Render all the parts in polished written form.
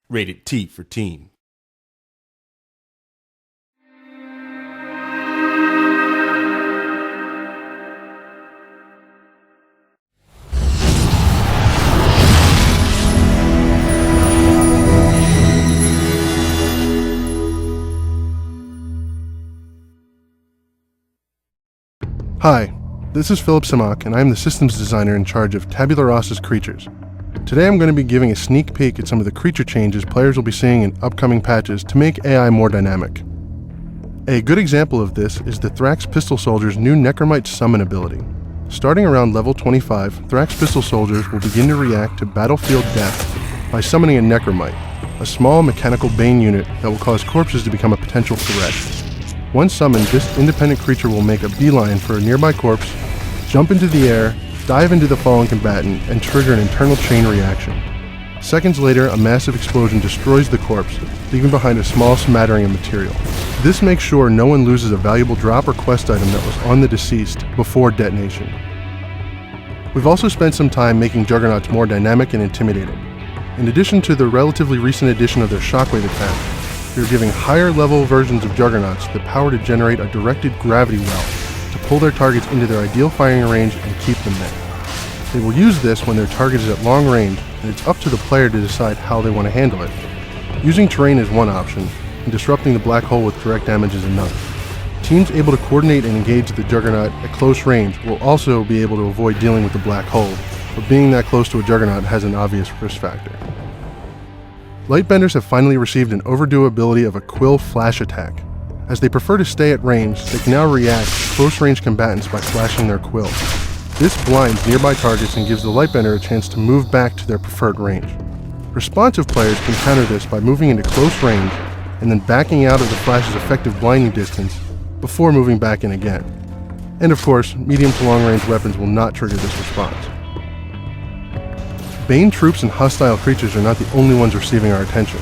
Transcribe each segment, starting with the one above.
Rated T for teen. Hi, this is Philip Cimoch, and I am the systems designer in charge of Tabula Rasa's creatures. Today I'm going to be giving a sneak peek at some of the creature changes players will be seeing in upcoming patches to make AI more dynamic. A good example of this is the Thrax Pistol Soldier's new Necromite Summon ability. Starting around level 25, Thrax Pistol Soldiers will begin to react to battlefield death by summoning a Necromite, a small mechanical bane unit that will cause corpses to become a potential threat. Once summoned, this independent creature will make a beeline for a nearby corpse, jump into the air, dive into the fallen combatant, and trigger an internal chain reaction. Seconds later, a massive explosion destroys the corpse, leaving behind a small smattering of material. This makes sure no one loses a valuable drop or quest item that was on the deceased before detonation. We've also spent some time making Juggernauts more dynamic and intimidating. In addition to the relatively recent addition of their shockwave attack, we are giving higher level versions of Juggernauts the power to generate a directed gravity well to pull their targets into their ideal firing range and keep them there. They will use this when their target is at long range, and it's up to the player to decide how they want to handle it. Using terrain is one option, and disrupting the black hole with direct damage is another. Teams able to coordinate and engage the Juggernaut at close range will also be able to avoid dealing with the black hole, but being that close to a Juggernaut has an obvious risk factor. Lightbenders have finally received an overdue ability of a Quill Flash attack. As they prefer to stay at range, they can now react to close-range combatants by flashing their Quill. This blinds nearby targets and gives the Lightbender a chance to move back to their preferred range. Responsive players can counter this by moving into close range and then backing out of the Flash's effective blinding distance before moving back in again. And of course, medium to long-range weapons will not trigger this response. Bane troops and hostile creatures are not the only ones receiving our attention.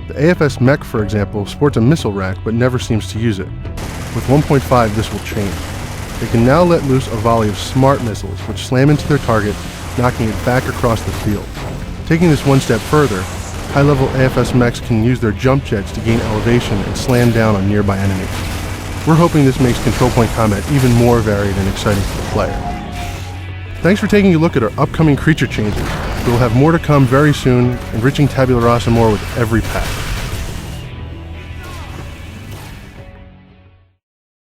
The AFS mech, for example, sports a missile rack but never seems to use it. With 1.5, this will change. They can now let loose a volley of smart missiles which slam into their target, knocking it back across the field. Taking this one step further, high-level AFS mechs can use their jump jets to gain elevation and slam down on nearby enemies. We're hoping this makes control point combat even more varied and exciting for the player. Thanks for taking a look at our upcoming creature changes. We'll have more to come very soon, enriching Tabula Rasa more with every patch.